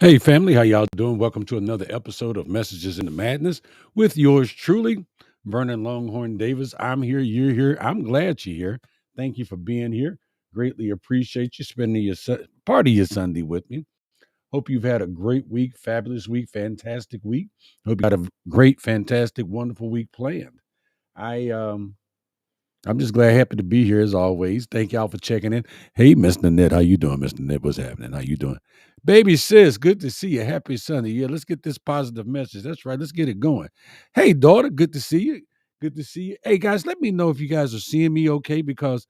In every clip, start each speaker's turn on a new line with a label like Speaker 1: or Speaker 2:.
Speaker 1: Hey family, how y'all doing? Welcome to another episode of Messages in the Madness with yours truly, Vernon Longhorn Davis. I'm here, you're here. I'm glad you're here. Thank you for being here. Greatly appreciate you spending part of your Sunday with me. Hope you've had a great week, fabulous week, fantastic week. Hope you got a great, fantastic, wonderful week planned. I I'm just glad, happy to be here as always. Thank y'all for checking in. Hey, Mr. Ned, how you doing, Mr. Ned? What's happening? How you doing? Baby sis, good to see you. Happy Sunday. Yeah, let's get this positive message. That's right. Let's get it going. Hey, daughter, good to see you. Good to see you. Hey, guys, let me know if you guys are seeing me okay because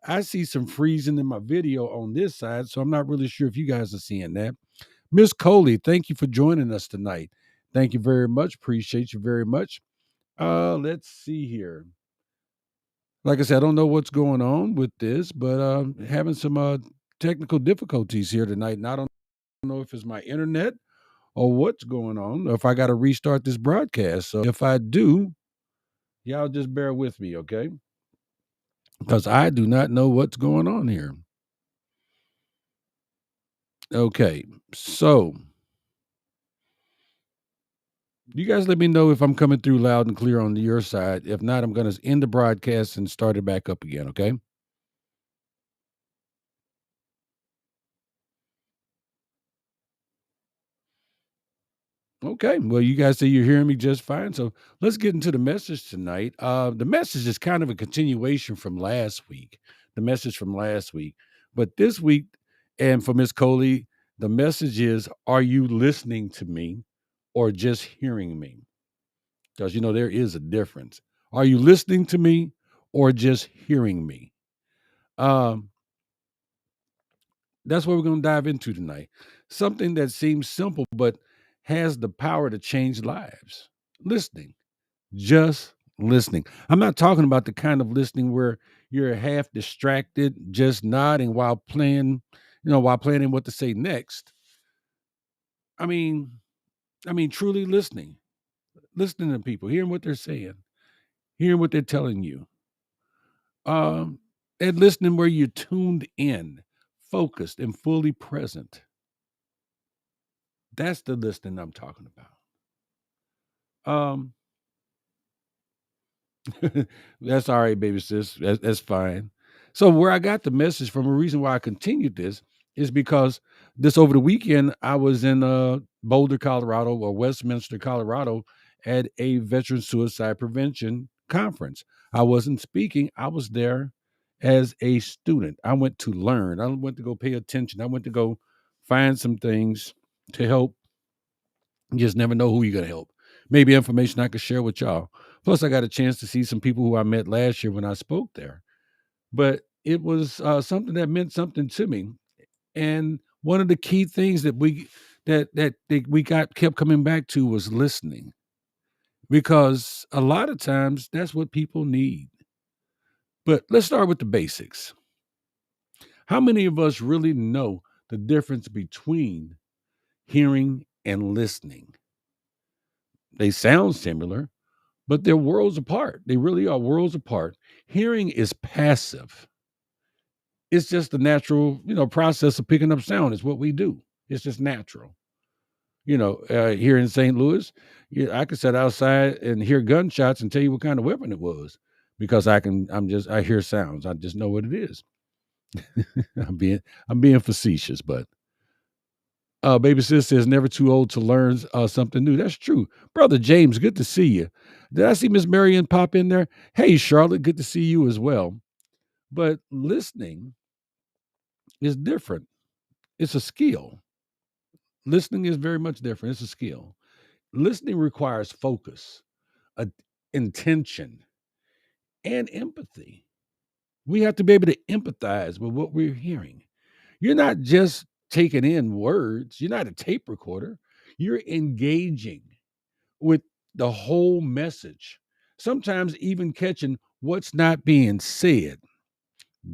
Speaker 1: I see some freezing in my video on this side, so I'm not really sure if you guys are seeing that. Miss Coley, thank you for joining us tonight. Thank you very much. Appreciate you very much. Let's see here. Like I said, I don't know what's going on with this, but having some technical difficulties here tonight. And I don't know if it's my internet or what's going on, or if I got to restart this broadcast. So if I do, y'all just bear with me, okay? Because I do not know what's going on here. Okay, so you guys let me know if I'm coming through loud and clear on your side. If not, I'm going to end the broadcast and start it back up again, okay? Okay. Well, you guys say you're hearing me just fine. So let's get into the message tonight. The message is kind of a continuation from last week, the message from last week. But this week, and for Miss Coley, the message is, are you listening to me or just hearing me? Because, there is a difference. Are you listening to me or just hearing me? Um, that's what we're going to dive into tonight. Something that seems simple, but has the power to change lives. Listening. Just listening. I'm not talking about the kind of listening where you're half distracted, just nodding while planning what to say next. I mean, truly listening to people, hearing what they're saying, hearing what they're telling you. Um, and listening where you're tuned in, focused, and fully present. That's the listening I'm talking about. That's all right, baby sis. That's fine. So where I got the message from, a reason why I continued this is because this over the weekend I was in Boulder, Colorado, or Westminster, Colorado, at a veteran suicide prevention conference. I wasn't speaking. I was there as a student. I went to learn. I went to go pay attention. I went to go find some things to help. You just never know who you're going to help. Maybe information I could share with y'all. Plus, I got a chance to see some people who I met last year when I spoke there. But it was something that meant something to me. And one of the key things that we got kept coming back to was listening, because a lot of times that's what people need. But let's start with the basics. How many of us really know the difference between hearing and listening? They sound similar, but they're worlds apart. They really are worlds apart. Hearing is passive. It's just the natural, process of picking up sound. Is what we do. It's just natural. Here in St. Louis, I could sit outside and hear gunshots and tell you what kind of weapon it was, because I hear sounds. I just know what it is. I'm being facetious, but baby sis says never too old to learn something new. That's true. Brother James, good to see you. Did I see Miss Marion pop in there? Hey, Charlotte, good to see you as well. But listening is different. It's a skill. Listening is very much different. It's a skill. Listening requires focus, a, intention, and empathy. We have to be able to empathize with what we're hearing. You're not just taking in words, you're not a tape recorder. You're engaging with the whole message, sometimes even catching what's not being said.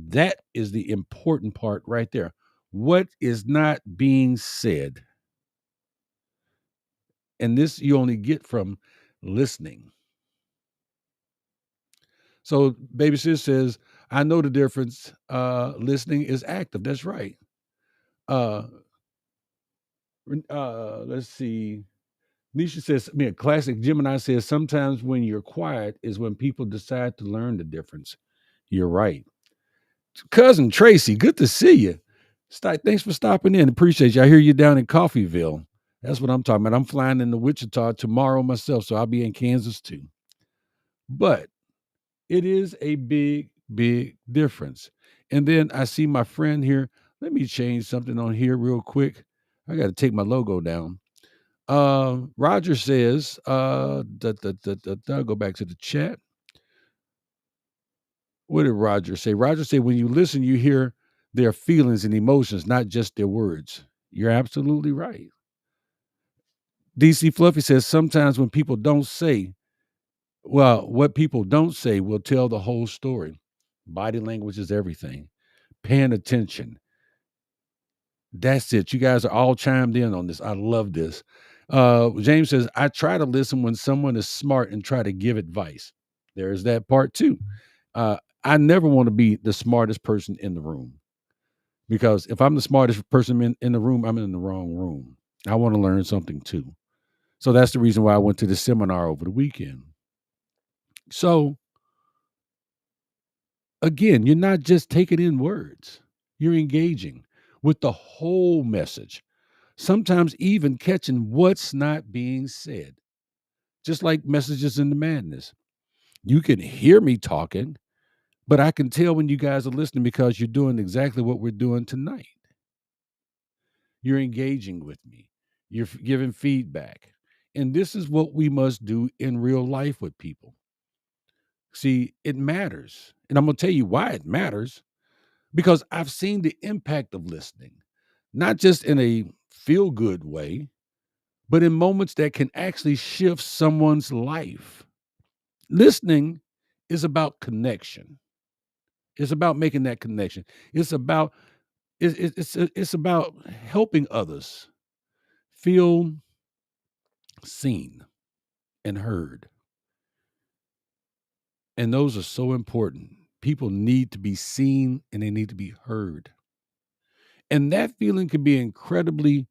Speaker 1: That is the important part right there. What is not being said. And this you only get from listening. So baby sis says, I know the difference. Listening is active. That's right. Uh, Let's see. Nisha says, I mean, a classic Gemini says, sometimes when you're quiet is when people decide to learn the difference. You're right. Cousin Tracy, good to see you. Thanks for stopping in. Appreciate you. I hear you down in Coffeeville. That's what I'm talking about. I'm flying into Wichita tomorrow myself, so I'll be in Kansas too. But it is a big, big difference. And then I see my friend here. Let me change something on here real quick. I got to take my logo down. Roger says, go back to the chat. What did Roger say? Roger said, when you listen, you hear their feelings and emotions, not just their words. You're absolutely right. DC Fluffy says, sometimes when people don't say, well, what people don't say will tell the whole story. Body language is everything. Paying attention. That's it. You guys are all chimed in on this. I love this. James says, I try to listen when someone is smart and try to give advice. There's that part too. I never want to be the smartest person in the room, because if I'm the smartest person in the room, I'm in the wrong room. I want to learn something too. So that's the reason why I went to the seminar over the weekend. So again, you're not just taking in words, you're engaging with the whole message, sometimes even catching what's not being said, just like Messages in the Madness. You can hear me talking, but I can tell when you guys are listening because you're doing exactly what we're doing tonight. You're engaging with me, you're giving feedback. And this is what we must do in real life with people. See, it matters. And I'm going to tell you why it matters, because I've seen the impact of listening, not just in a feel good way, but in moments that can actually shift someone's life. Listening is about connection. It's about making that connection. It's about it's about helping others feel seen and heard. And those are so important. People need to be seen and they need to be heard. And that feeling can be incredibly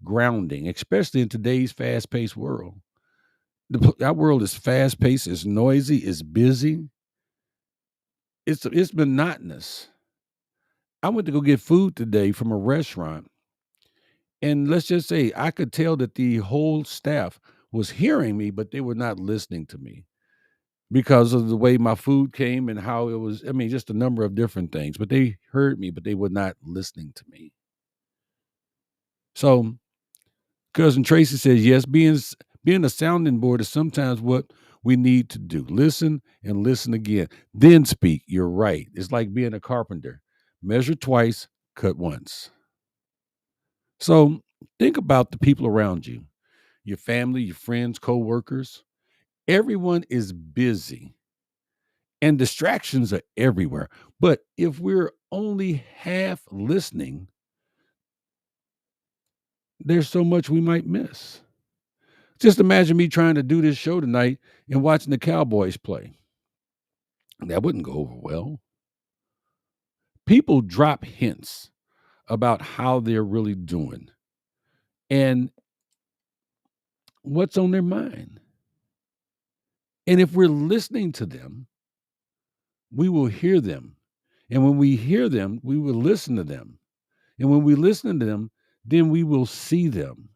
Speaker 1: grounding, especially in today's fast-paced world. Our world is fast-paced, it's noisy, it's busy, it's monotonous. I went to go get food today from a restaurant, and let's just say I could tell that the whole staff was hearing me, but they were not listening to me because of the way my food came and how it was. I mean, just a number of different things. But they heard me, but they were not listening to me. So, cousin Tracy says, yes, being a sounding board is sometimes what we need to do. Listen and listen again, then speak. You're right. It's like being a carpenter. Measure twice, cut once. So think about the people around you, your family, your friends, coworkers. Everyone is busy and distractions are everywhere. But if we're only half listening, there's so much we might miss. Just imagine me trying to do this show tonight and watching the Cowboys play. That wouldn't go over well. People drop hints about how they're really doing and what's on their mind. And if we're listening to them, we will hear them. And when we hear them, we will listen to them. And when we listen to them, then we will see them.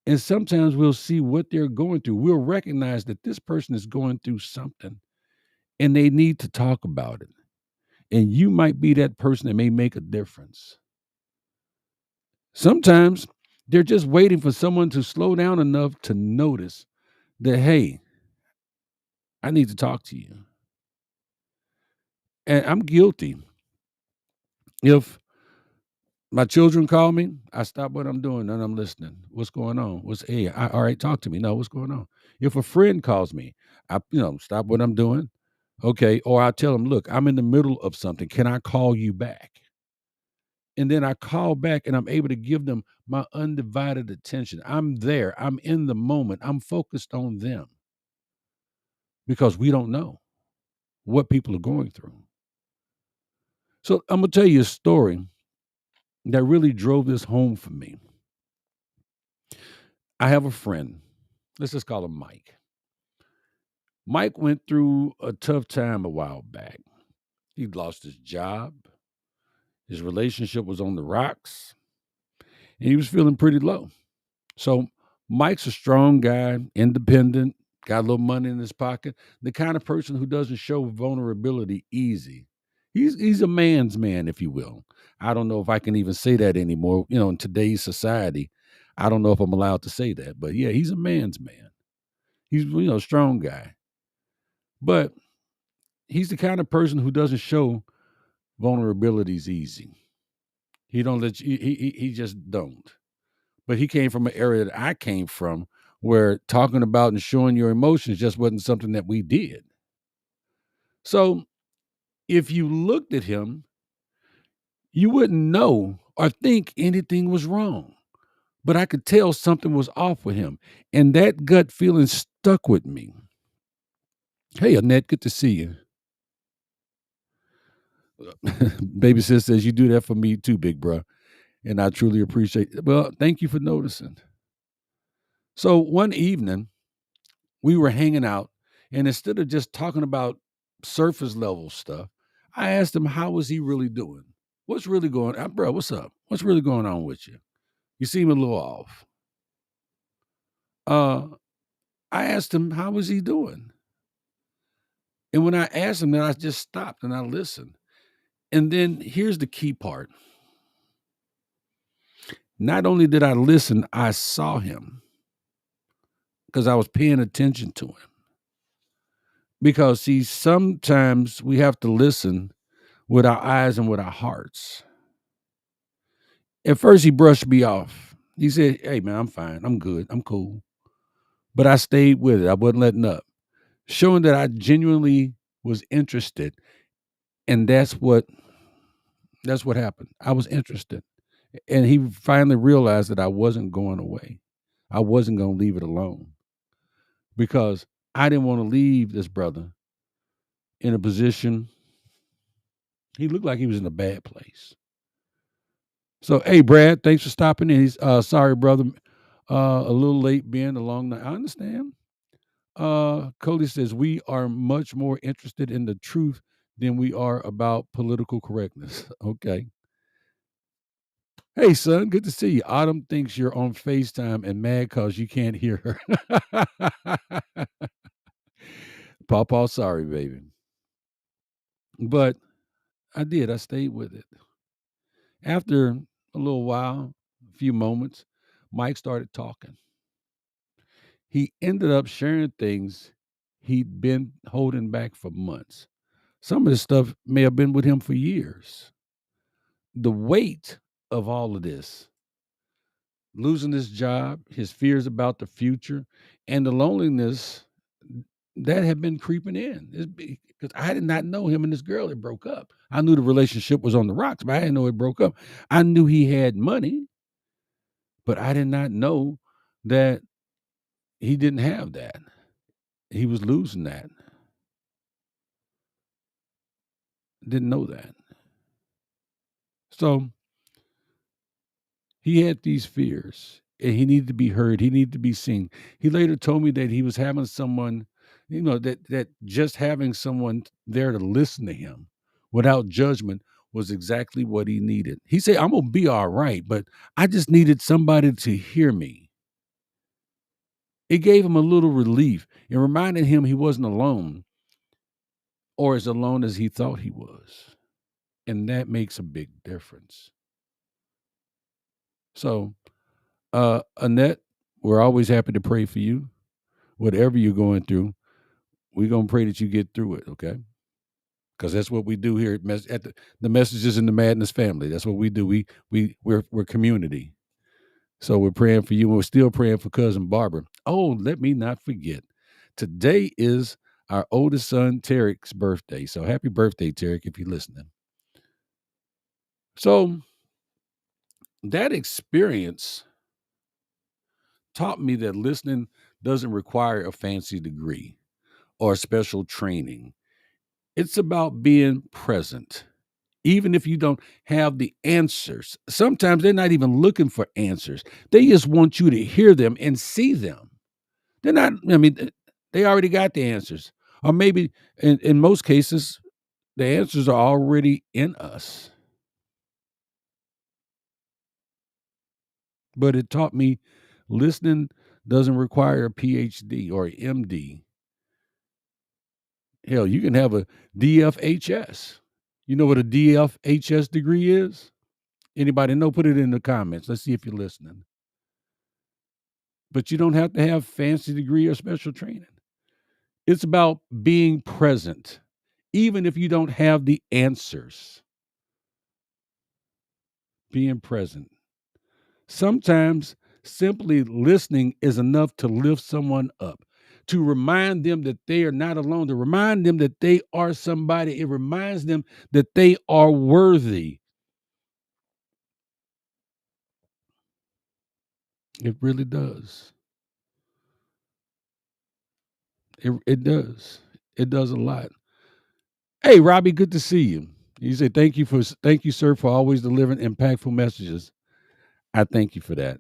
Speaker 1: And sometimes we'll see what they're going through. We'll recognize that this person is going through something and they need to talk about it. And you might be that person that may make a difference. Sometimes they're just waiting for someone to slow down enough to notice that, hey, I need to talk to you. And I'm guilty. If my children call me, I stop what I'm doing and I'm listening. What's going on? All right, talk to me. No, what's going on? If a friend calls me, I stop what I'm doing. Okay. Or I tell them, look, I'm in the middle of something. Can I call you back? And then I call back and I'm able to give them my undivided attention. I'm there. I'm in the moment. I'm focused on them because we don't know what people are going through. So I'm going to tell you a story that really drove this home for me. I have a friend. Let's just call him Mike. Mike went through a tough time a while back. He lost his job. His relationship was on the rocks, and he was feeling pretty low. So Mike's a strong guy, independent, got a little money in his pocket, the kind of person who doesn't show vulnerability easy. He's a man's man, if you will. I don't know if I can even say that anymore. In today's society, I don't know if I'm allowed to say that, but yeah, he's a man's man. He's a strong guy, but he's the kind of person who doesn't show vulnerabilities easy. He don't let you. He just don't. But he came from an area that I came from where talking about and showing your emotions just wasn't something that we did. So if you looked at him, you wouldn't know or think anything was wrong. But I could tell something was off with him. And that gut feeling stuck with me. Hey, Annette, good to see you. Baby sis says, you do that for me too, big bro. And I truly appreciate it. Well, thank you for noticing. So one evening, we were hanging out, and instead of just talking about surface level stuff, I asked him how was he really doing? What's really going on? Bro, what's up? What's really going on with you? You seem a little off. Uh, I asked him how was he doing? And when I asked him that, I just stopped and I listened. And then here's the key part. Not only did I listen, I saw him because I was paying attention to him. Because, see, sometimes we have to listen with our eyes and with our hearts. At first, he brushed me off. He said, "Hey, man, I'm fine. I'm good. I'm cool." But I stayed with it. I wasn't letting up, showing that I genuinely was interested. And that's what happened. I was interested. And he finally realized that I wasn't going away. I wasn't going to leave it alone because I didn't want to leave this brother in a position. He looked like he was in a bad place. So, hey, Brad, thanks for stopping in. He's sorry, brother, a little late being along the. I understand. Cody says we are much more interested in the truth than we are about political correctness. Okay. Hey, son, good to see you. Autumn thinks you're on FaceTime and mad because you can't hear her. Pawpaw, sorry, baby. But I did. I stayed with it. After a little while, a few moments, Mike started talking. He ended up sharing things he'd been holding back for months. Some of this stuff may have been with him for years. The weight of all of this, losing his job, his fears about the future, and the loneliness that had been creeping in. Because I did not know him and this girl had broke up. I knew the relationship was on the rocks, but I didn't know it broke up. I knew he had money, but I did not know that he didn't have that. He was losing that. Didn't know that. So he had these fears and he needed to be heard. He needed to be seen. He later told me that he was having someone, that just having someone there to listen to him without judgment was exactly what he needed. He said, I'm going to be all right, but I just needed somebody to hear me. It gave him a little relief and reminded him he wasn't alone or as alone as he thought he was. And that makes a big difference. So, Annette, we're always happy to pray for you. Whatever you're going through, we're gonna pray that you get through it, okay? Because that's what we do here at the Messages in the Madness family. That's what we do. We're community. So we're praying for you. And we're still praying for cousin Barbara. Oh, let me not forget. Today is our oldest son Tarek's birthday. So happy birthday, Tarek, if you're listening. So that experience taught me that listening doesn't require a fancy degree or special training. It's about being present even if you don't have the answers. Sometimes they're not even looking for answers. They just want you to hear them and see them. They're not, I mean, they already got the answers. Or maybe in most cases, the answers are already in us. But it taught me listening doesn't require a PhD or a MD. Hell, you can have a DFHS. You know what a DFHS degree is? Anybody know? Put it in the comments. Let's see if you're listening. But you don't have to have fancy degree or special training. It's about being present, even if you don't have the answers. Being present. Sometimes simply listening is enough to lift someone up, to remind them that they are not alone, to remind them that they are somebody. It reminds them that they are worthy. It really does. It does. It does a lot. Hey, Robbie, good to see you. You say thank you, sir, for always delivering impactful messages. I thank you for that.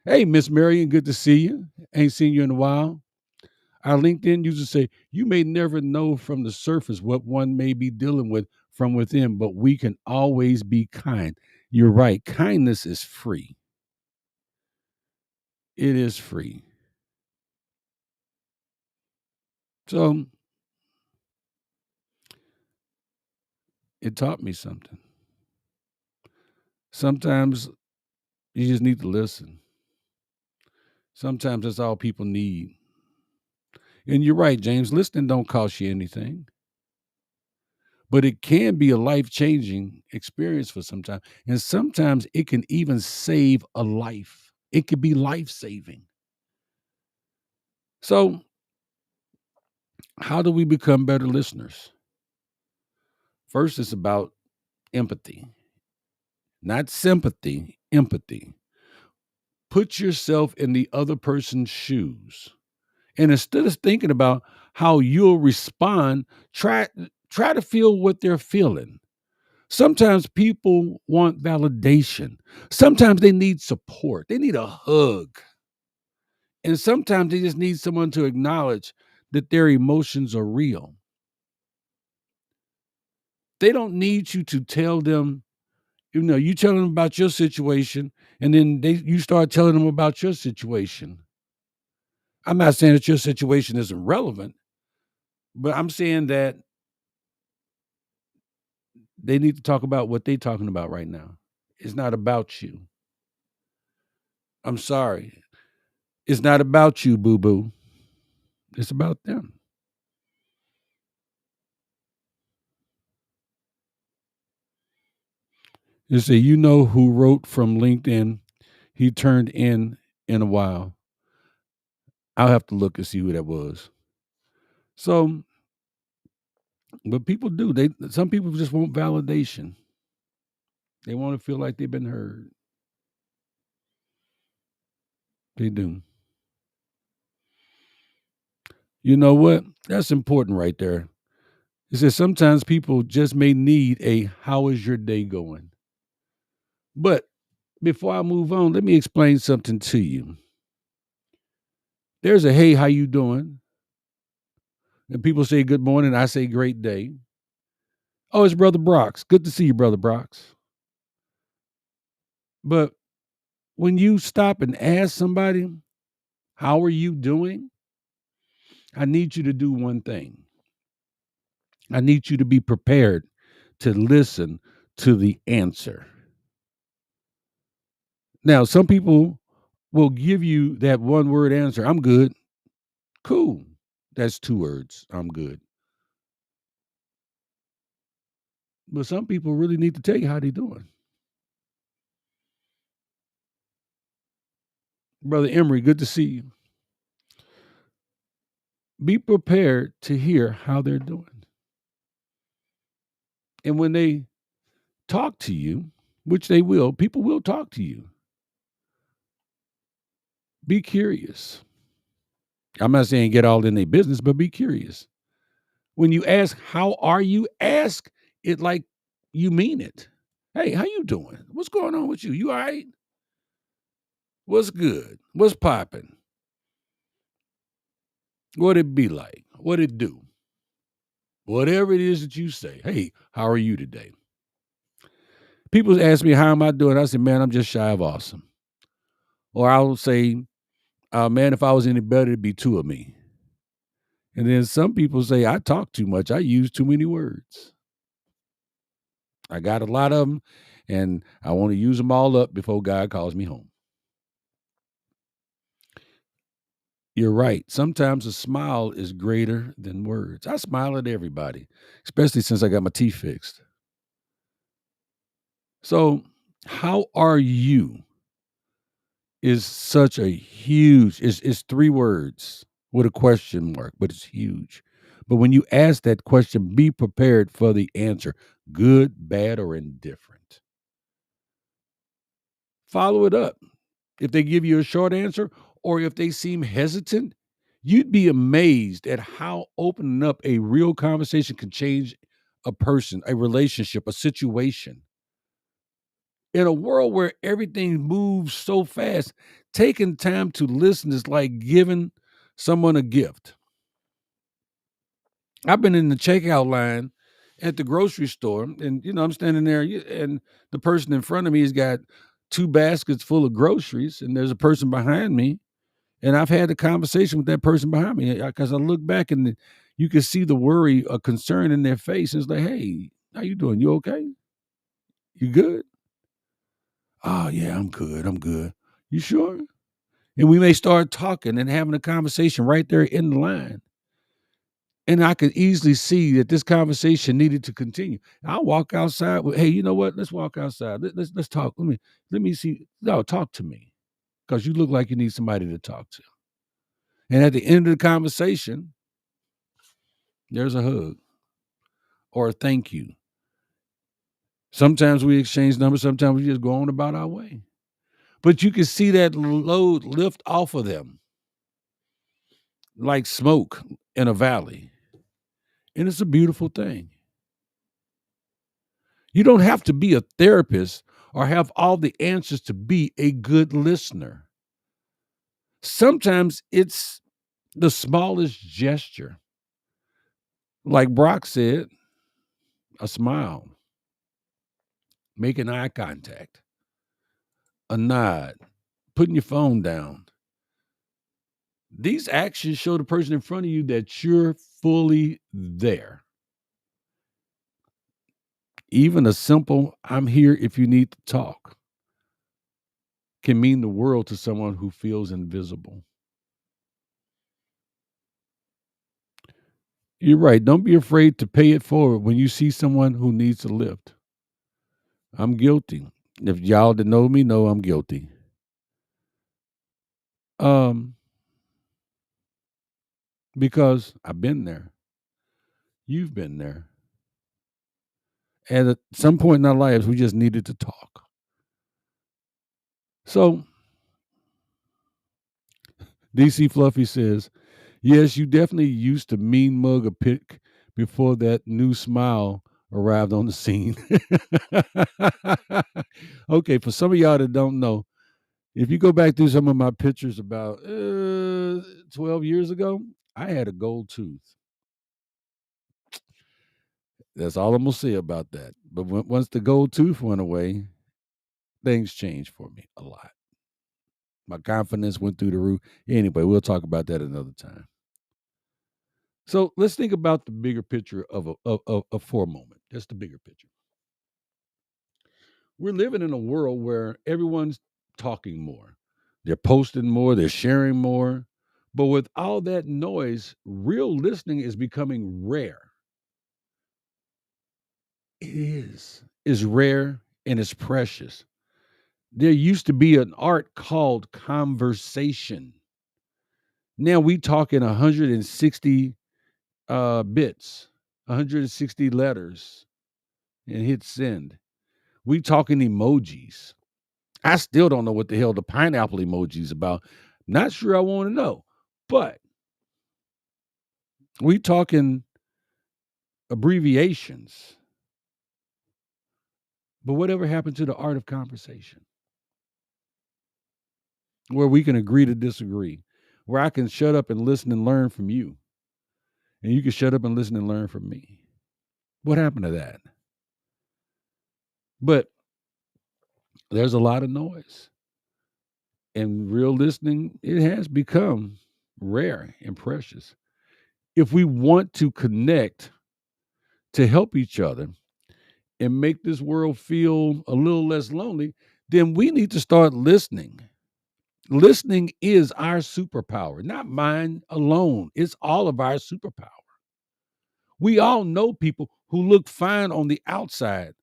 Speaker 1: Hey, Miss Marion, good to see you. Ain't seen you in a while. Our LinkedIn users say, you may never know from the surface what one may be dealing with from within, but we can always be kind. You're right. Kindness is free. It is free. So it taught me something. Sometimes you just need to listen. Sometimes that's all people need. And you're right, James. Listening don't cost you anything, but it can be a life-changing experience for sometimes. And sometimes it can even save a life. It could be life-saving. So, how do we become better listeners? First, it's about empathy, not sympathy, empathy. Put yourself in the other person's shoes. And instead of thinking about how you'll respond, try to feel what they're feeling. Sometimes people want validation. Sometimes they need support. They need a hug. And sometimes they just need someone to acknowledge that their emotions are real. They don't need you to tell them, you tell them about your situation, and then you start telling them about your situation. I'm not saying that your situation isn't relevant, but I'm saying that they need to talk about what they're talking about right now. It's not about you. I'm sorry. It's not about you, boo boo. It's about them. You see, you know who wrote from LinkedIn? He turned in a while. I'll have to look and see who that was. So, but people do. Some people just want validation. They want to feel like they've been heard. They do. You know what? That's important right there. It says sometimes people just may need a how is your day going? But before I move on, let me explain something to you. There's a hey, how you doing? And people say good morning. I say great day. Oh, it's Brother Brox. Good to see you, Brother Brox. But when you stop and ask somebody, how are you doing? I need you to do one thing. I need you to be prepared to listen to the answer. Now, some people will give you that one word answer. I'm good. Cool. That's 2 words. I'm good. But some people really need to tell you how they doing. Brother Emery, good to see you. Be prepared to hear how they're doing. And when they talk to you, which they will, people will talk to you. Be curious. I'm not saying get all in their business, but be curious. When you ask, how are you? Ask it like you mean it. Hey, how you doing? What's going on with you? You all right? What's good? What's popping? What it be like? What it do? Whatever it is that you say. Hey, how are you today? People ask me, how am I doing? I say, man, I'm just shy of awesome. Or I'll say, man, if I was any better, it'd be two of me. And then some people say, I talk too much. I use too many words. I got a lot of them, and I want to use them all up before God calls me home. You're right. Sometimes a smile is greater than words. I smile at everybody, especially since I got my teeth fixed. So, how are you? Is such a huge, it's three words with a question mark, but it's huge. But when you ask that question, be prepared for the answer, good, bad, or indifferent. Follow it up. If they give you a short answer or if they seem hesitant, you'd be amazed at how opening up a real conversation can change a person, a relationship, a situation. In a world where everything moves so fast, taking time to listen is like giving someone a gift. I've been in the checkout line at the grocery store, and I'm standing there, and the person in front of me has got two baskets full of groceries, and there's a person behind me, and I've had a conversation with that person behind me because I look back and you can see the worry or concern in their face. It's like, hey, how you doing? You okay? You good? Oh yeah, I'm good. I'm good. You sure? And we may start talking and having a conversation right there in the line. And I could easily see that this conversation needed to continue. I'll walk outside with, hey, you know what? Let's walk outside. Let's talk. Let me see. No, talk to me. Because you look like you need somebody to talk to. And at the end of the conversation, there's a hug or a thank you. Sometimes we exchange numbers, sometimes we just go on about our way. But you can see that load lift off of them like smoke in a valley. And it's a beautiful thing. You don't have to be a therapist or have all the answers to be a good listener. Sometimes it's the smallest gesture. Like Brock said, a smile, making eye contact, a nod, putting your phone down. These actions show the person in front of you that you're fully there. Even a simple, I'm here if you need to talk, can mean the world to someone who feels invisible. You're right. Don't be afraid to pay it forward when you see someone who needs a lift. I'm guilty. If y'all that know me know I'm guilty. Um, because I've been there. You've been there. And at some point in our lives, we just needed to talk. So DC Fluffy says, yes, you definitely used to mean mug a pic before that new smile arrived on the scene. Okay, for some of y'all that don't know, if you go back through some of my pictures about 12 years ago, I had a gold tooth. That's all I'm going to say about that. But once the gold tooth went away, things changed for me a lot. My confidence went through the roof. Anyway, we'll talk about that another time. So let's think about the bigger picture of for a moment. Just the bigger picture. We're living in a world where everyone's talking more. They're posting more, they're sharing more. But with all that noise, real listening is becoming rare. It is. It's rare and it's precious. There used to be an art called conversation. Now we talk in 160 bits, 160 letters, and hit send. We talking emojis. I still don't know what the hell the pineapple emoji is about. Not sure I want to know, but we talking abbreviations. But whatever happened to the art of conversation where we can agree to disagree, where I can shut up and listen and learn from you, and you can shut up and listen and learn from me? What happened to that? But there's a lot of noise. And real listening, it has become rare and precious. If we want to connect to help each other and make this world feel a little less lonely, then we need to start listening. Listening is our superpower, not mine alone. It's all of our superpower. We all know people who look fine on the outside,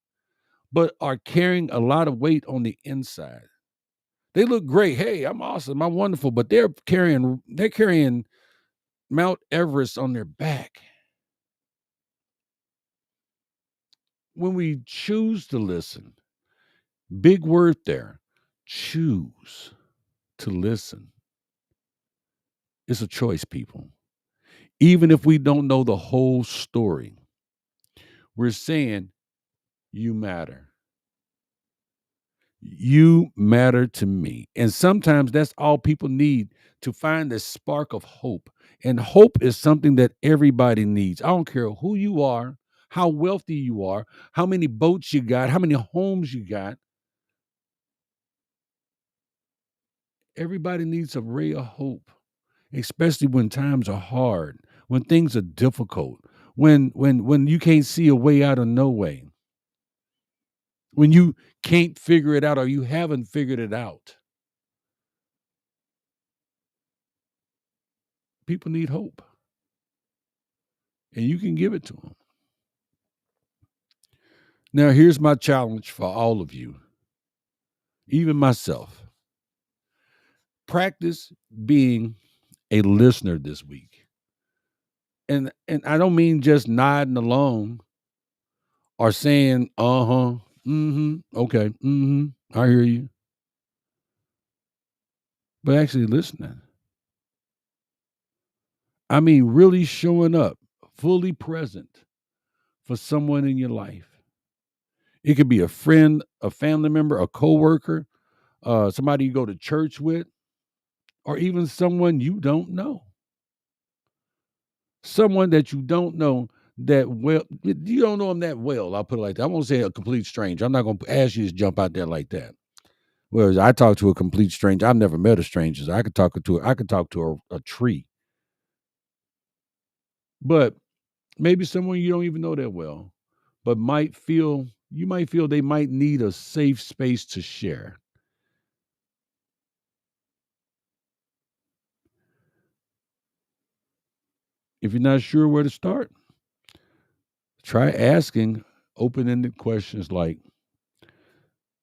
Speaker 1: but are carrying a lot of weight on the inside. They look great. Hey, I'm awesome. I'm wonderful, but they're carrying Mount Everest on their back. When we choose to listen, big word there, choose to listen. It's a choice, people. Even if we don't know the whole story, we're saying you matter. You matter to me. And sometimes that's all people need to find this spark of hope. And hope is something that everybody needs. I don't care who you are, how wealthy you are, how many boats you got, how many homes you got. Everybody needs a ray of hope, especially when times are hard, when things are difficult, when you can't see a way out of no way, when you can't figure it out or you haven't figured it out. People need hope, and you can give it to them. Now, here's my challenge for all of you, even myself. Practice being a listener this week. And I don't mean just nodding along or saying, uh-huh, mm-hmm, okay, mm-hmm, I hear you. But actually listening. I mean, really showing up, fully present for someone in your life. It could be a friend, a family member, a coworker, somebody you go to church with, or even someone you don't know. Someone that you don't know that well, you don't know them that well. I'll put it like that. I won't say a complete stranger. I'm not going to ask you to jump out there like that. Whereas I talk to a complete stranger, I've never met a stranger. So I could talk to a tree, but maybe someone you don't even know that well, but you might feel they might need a safe space to share. If you're not sure where to start, try asking open-ended questions like,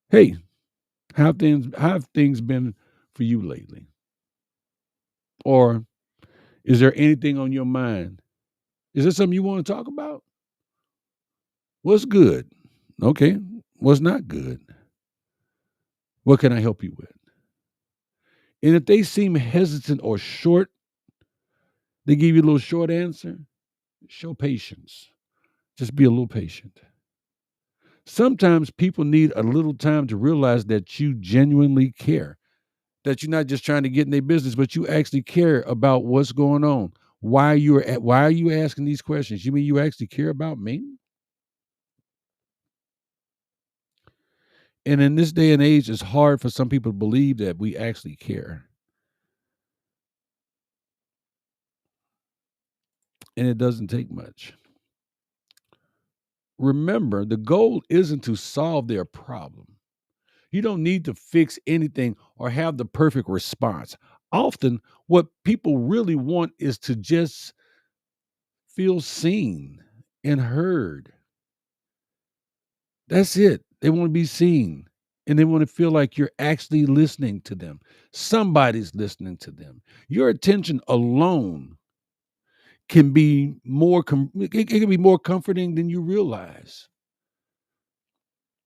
Speaker 1: "Hey, how have things been for you lately?" Or is there anything on your mind? Is there something you want to talk about? What's good? Okay. What's not good? What can I help you with? And if they seem hesitant or short, they give you a little short answer, show patience. Just be a little patient. Sometimes people need a little time to realize that you genuinely care, that you're not just trying to get in their business, but you actually care about what's going on. Why are you asking these questions? You mean you actually care about me? And in this day and age, it's hard for some people to believe that we actually care. And it doesn't take much. Remember, the goal isn't to solve their problem. You don't need to fix anything or have the perfect response. Often, what people really want is to just feel seen and heard. That's it. They want to be seen and they want to feel like you're actually listening to them. Somebody's listening to them. Your attention alone can be it can be more comforting than you realize.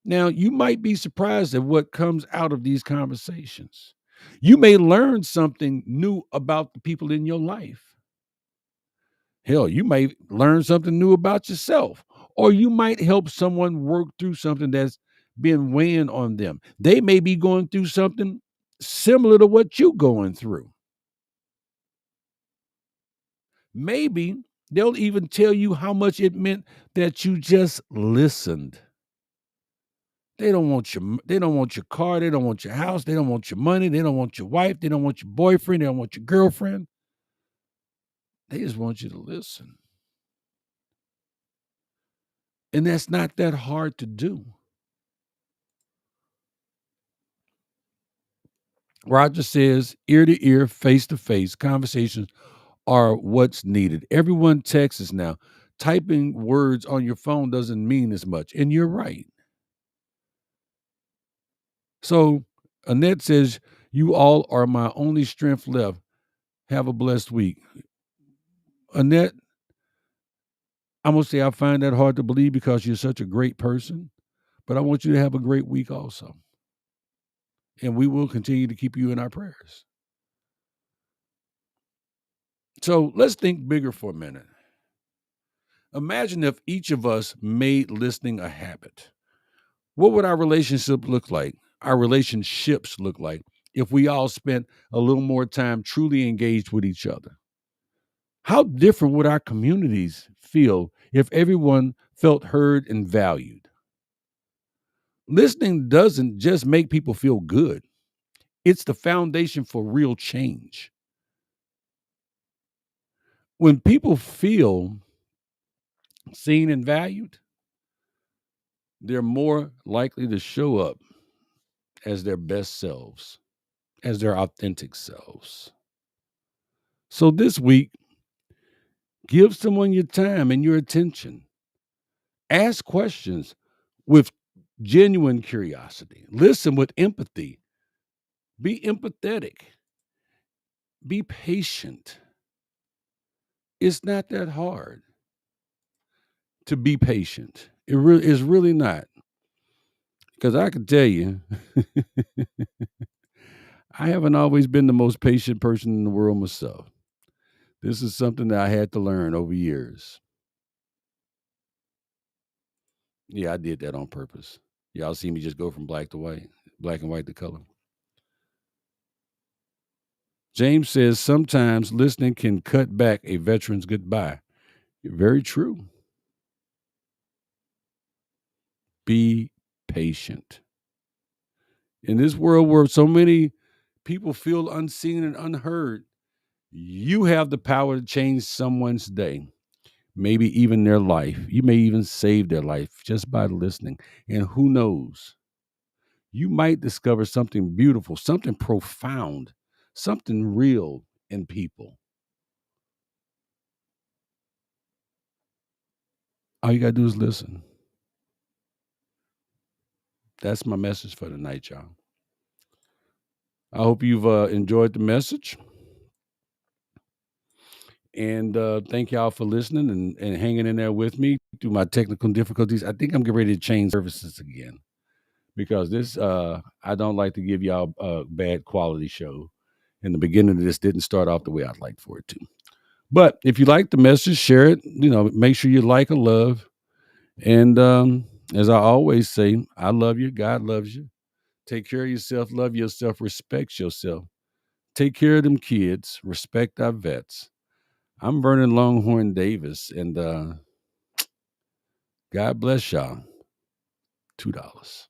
Speaker 1: Now, you might be surprised at what comes out of these conversations. You may learn something new about the people in your life. Hell, you may learn something new about yourself, or you might help someone work through something that's been weighing on them. They may be going through something similar to what you're going through. Maybe they'll even tell you how much it meant that you just listened. They don't want your car, they don't want your house, they don't want your money, they don't want your wife, they don't want your boyfriend, they don't want your girlfriend. They just want you to listen. And that's not that hard to do. Roger says ear to ear, face to face conversations are what's needed. Everyone texts now. Typing words on your phone doesn't mean as much. And you're right. So Annette says, you all are my only strength left. Have a blessed week. Annette, I'm going to say I find that hard to believe because you're such a great person, but I want you to have a great week also. And we will continue to keep you in our prayers. So let's think bigger for a minute. Imagine if each of us made listening a habit. What would our relationship look like? Our relationships look like if we all spent a little more time truly engaged with each other? How different would our communities feel if everyone felt heard and valued? Listening doesn't just make people feel good, it's the foundation for real change. When people feel seen and valued, they're more likely to show up as their best selves, as their authentic selves. So this week, give someone your time and your attention. Ask questions with genuine curiosity. Listen with empathy. Be empathetic. Be patient. It's not that hard to be patient. It really is really not. Because I can tell you, I haven't always been the most patient person in the world myself. This is something that I had to learn over years. Yeah, I did that on purpose. Y'all see me just go from black to white, black and white to color. James says sometimes listening can cut back a veteran's goodbye. Very true. Be patient. In this world where so many people feel unseen and unheard, you have the power to change someone's day, maybe even their life. You may even save their life just by listening. And who knows? You might discover something beautiful, something profound, something real in people. All you got to do is listen. That's my message for tonight, y'all. I hope you've enjoyed the message. And thank y'all for listening and hanging in there with me through my technical difficulties. I think I'm getting ready to change services again because this, I don't like to give y'all a bad quality show. In the beginning of this didn't start off the way I'd like for it to. But if you like the message, share it. Make sure you like or love. And as I always say, I love you. God loves you. Take care of yourself. Love yourself. Respect yourself. Take care of them kids. Respect our vets. I'm Vernon Longhorn Davis, and God bless y'all. $2.